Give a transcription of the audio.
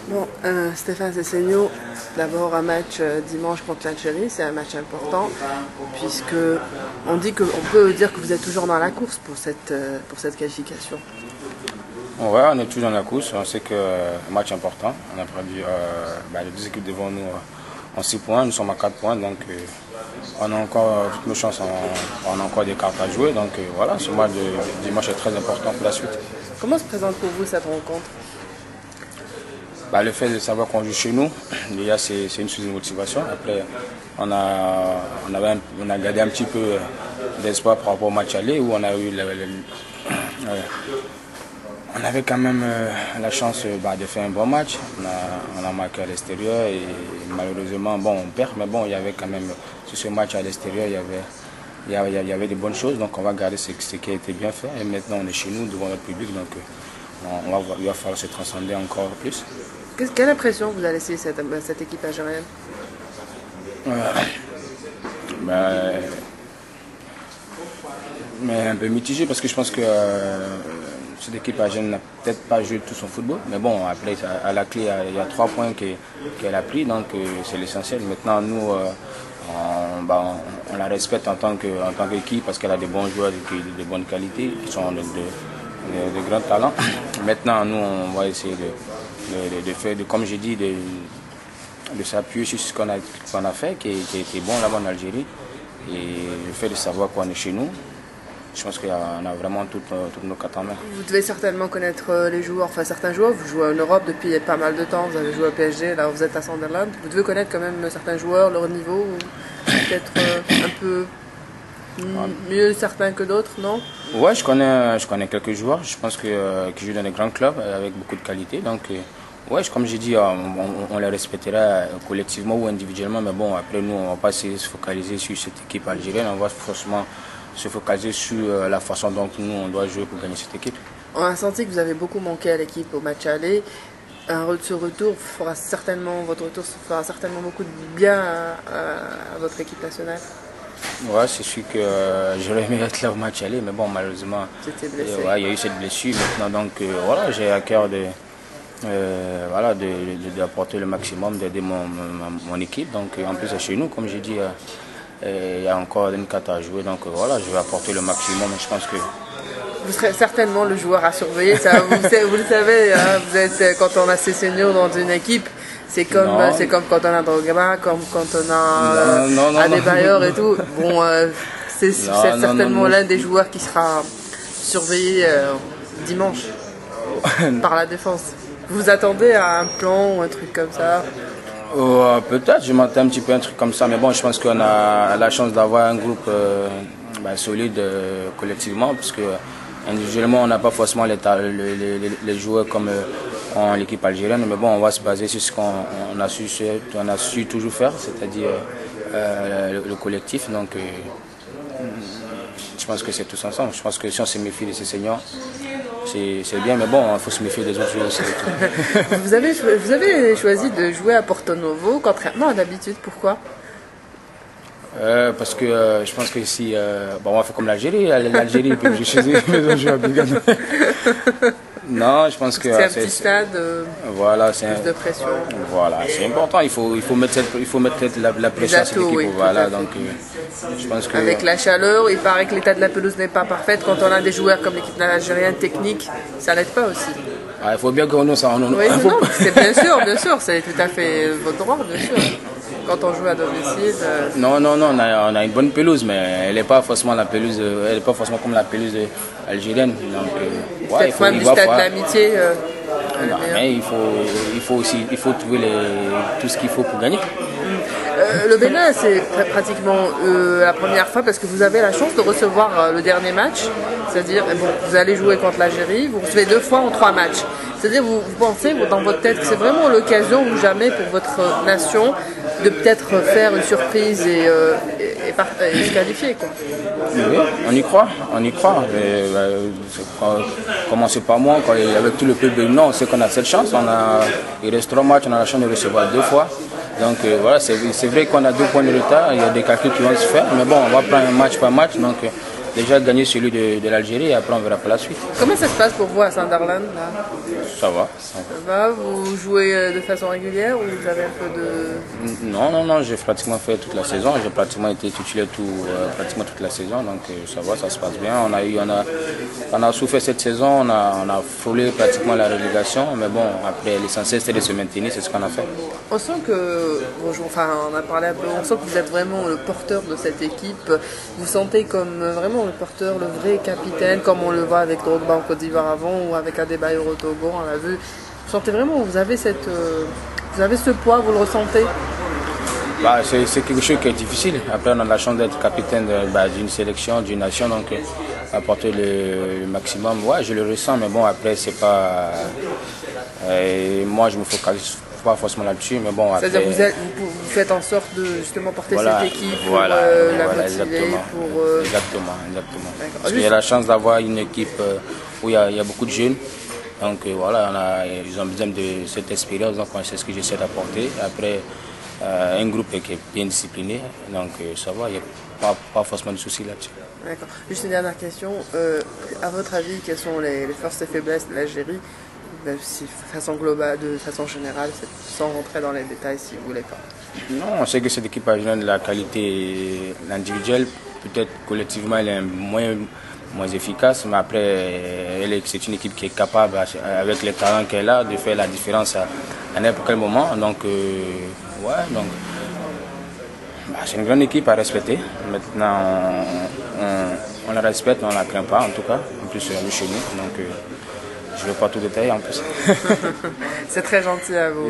Bon, Stéphane Sessegnon, d'abord un match dimanche contre l'Algérie, c'est un match important, puisque on peut dire que vous êtes toujours dans la course pour cette qualification. Ouais, on est toujours dans la course, on sait que un match important, on a perdu les deux équipes devant nous en 6 points, nous sommes à 4 points, donc on a encore toutes nos chances, on a encore des cartes à jouer, donc voilà, ce match de dimanche est très important pour la suite. Comment se présente pour vous cette rencontre? Le fait de savoir qu'on joue chez nous, déjà c'est une source de motivation. Après, on a gardé un petit peu d'espoir par rapport au match aller où on a eu on avait quand même la chance de faire un bon match. On a marqué à l'extérieur et malheureusement, on perd, mais bon, il y avait quand même, sur ce match à l'extérieur, il y avait des bonnes choses, donc on va garder ce qui a été bien fait. Et maintenant, on est chez nous, devant notre public, donc il va falloir se transcender encore plus. Quelle impression vous a laissé cette équipe algérienne? Mais un peu mitigé parce que je pense que cette équipe algérienne n'a peut-être pas joué tout son football. Mais bon, après, à la clé, il y a 3 points qu'elle a pris, donc c'est l'essentiel. Maintenant, nous, on la respecte en tant qu'équipe parce qu'elle a des bons joueurs de bonne qualité, qui sont de grands talents. Maintenant, nous, on va essayer de faire, comme j'ai dit, de s'appuyer sur ce qu'on a fait, qui était bon là-bas en Algérie. Et le fait de savoir qu'on est chez nous, je pense qu'on a vraiment toutes nos cartes en main. Vous devez certainement connaître les joueurs, enfin certains joueurs. Vous jouez en Europe depuis pas mal de temps, vous avez joué au PSG, là vous êtes à Sunderland. Vous devez connaître quand même certains joueurs, leur niveau, peut-être un peu mieux certains que d'autres, non? Ouais, je connais quelques joueurs, je pense qui jouent dans des grands clubs avec beaucoup de qualité. Donc, ouais, comme j'ai dit, on les respectera collectivement ou individuellement, mais bon, après nous, on ne va pas se focaliser sur cette équipe algérienne, on va forcément se focaliser sur la façon dont nous, on doit jouer pour gagner cette équipe. On a senti que vous avez beaucoup manqué à l'équipe au match aller. Votre retour fera certainement beaucoup de bien à votre équipe nationale. Ouais, c'est sûr que j'aurais aimé être là au match aller, mais bon, malheureusement, il y a eu cette blessure. Maintenant, donc, voilà, j'ai à cœur d'apporter le maximum, d'aider mon équipe. Donc, en plus, chez nous, comme j'ai dit, il y a encore une carte à jouer. Donc, voilà, je vais apporter le maximum. Je pense que vous serez certainement le joueur à surveiller. Ça, vous le savez, hein, quand on a Sessegnon dans une équipe, c'est comme quand on a Drogba, comme quand on a Adebayor et tout. Bon, c'est certainement l'un des joueurs qui sera surveillé dimanche par la défense. Vous attendez à un plan ou un truc comme ça? Peut-être, je m'attends un petit peu à un truc comme ça, mais bon, je pense qu'on a la chance d'avoir un groupe solide collectivement, parce que individuellement, on n'a pas forcément les joueurs comme en l'équipe algérienne, mais bon, on va se baser sur ce qu'on a su toujours faire, c'est-à-dire le collectif. Donc, je pense que c'est tous ensemble. Je pense que si on se méfie de ces seniors, c'est bien, mais bon, il faut se méfier des autres joueurs aussi. Vous avez choisi de jouer à Porto Novo, contrairement à d'habitude. Pourquoi? Parce que je pense que si on va faire comme l'Algérie, l'Algérie peut jouer chez eux, mais on joue à Bigane. Non, je pense que c'est un petit stade. Voilà, plus de pression. Voilà, c'est important. Il faut mettre la pression sur l'équipe. Oui, voilà, donc je pense que avec la chaleur, il paraît que l'état de la pelouse n'est pas parfaite. Quand on a des joueurs comme l'équipe algérienne technique, ça l'aide pas aussi. Il faut bien qu'on nous ça. Oui, c'est bien sûr, c'est tout à fait votre droit, bien sûr. Quand on joue à domicile. Non, on a une bonne pelouse, mais elle n'est pas forcément comme la pelouse algérienne. Peut-être même du stade de l'amitié. Mais il faut trouver tout ce qu'il faut pour gagner. Le Bénin, c'est pratiquement la première fois parce que vous avez la chance de recevoir le dernier match. C'est-à-dire, vous allez jouer contre l'Algérie, vous recevez 2 fois en 3 matchs. C'est-à-dire, vous pensez dans votre tête que c'est vraiment l'occasion ou jamais pour votre nation de peut-être faire une surprise et se qualifier, quoi. Oui, on y croit. Commencez par moi, avec tout le peuple béninois, on sait qu'on a cette chance. Il reste 3 matchs, on a la chance de recevoir 2 fois. Donc voilà, c'est vrai qu'on a 2 points de retard, il y a des calculs qui vont se faire, mais bon, on va prendre un match par match. Donc déjà gagner celui de l'Algérie et après on verra pour la suite. Comment ça se passe pour vous à Sunderland là? Ça va. Ça va. Vous jouez de façon régulière ou vous avez un peu de... Non, j'ai pratiquement fait toute la saison. J'ai pratiquement été titulaire pratiquement toute la saison. Donc ça va, ça se passe bien. On a souffert cette saison, on a frôlé pratiquement la relégation. Mais bon, après l'essentiel c'était de se maintenir, c'est ce qu'on a fait. On sent que, on a parlé un peu, on sent que vous êtes vraiment le porteur de cette équipe. Vous sentez comme vraiment le porteur, le vrai capitaine, comme on le voit avec Drogba en Côte d'Ivoire avant ou avec Adebayor au Togo, on l'a vu. Vous sentez vraiment, vous avez ce poids, vous le ressentez? C'est quelque chose qui est difficile. Après, on a la chance d'être capitaine d'une sélection, d'une nation, donc apporter le maximum. Ouais, je le ressens, mais bon, après, c'est pas. Moi, je me focalise pas forcément là-dessus, mais bon. C'est-à-dire que vous faites en sorte de justement porter cette équipe pour la motiver, exactement. Parce qu'il y a la chance d'avoir une équipe où il y a beaucoup de jeunes. Donc voilà, ils ont besoin de cette expérience, donc c'est ce que j'essaie d'apporter. Après, un groupe qui est bien discipliné, donc ça va, il n'y a pas forcément de soucis là-dessus. D'accord. Juste une dernière question. À votre avis, quelles sont les forces et faiblesses de l'Algérie, de façon globale, de façon générale, sans rentrer dans les détails si vous voulez pas? Non, on sait que cette équipe a de la qualité individuelle, peut-être collectivement elle est moins efficace, mais après c'est une équipe qui est capable, avec les talents qu'elle a, de faire la différence à n'importe quel moment. Donc c'est une grande équipe à respecter. Maintenant on la respecte, mais on ne la craint pas en tout cas. En plus elle est chez nous, donc je ne vais pas tout détailler en plus. C'est très gentil à vous.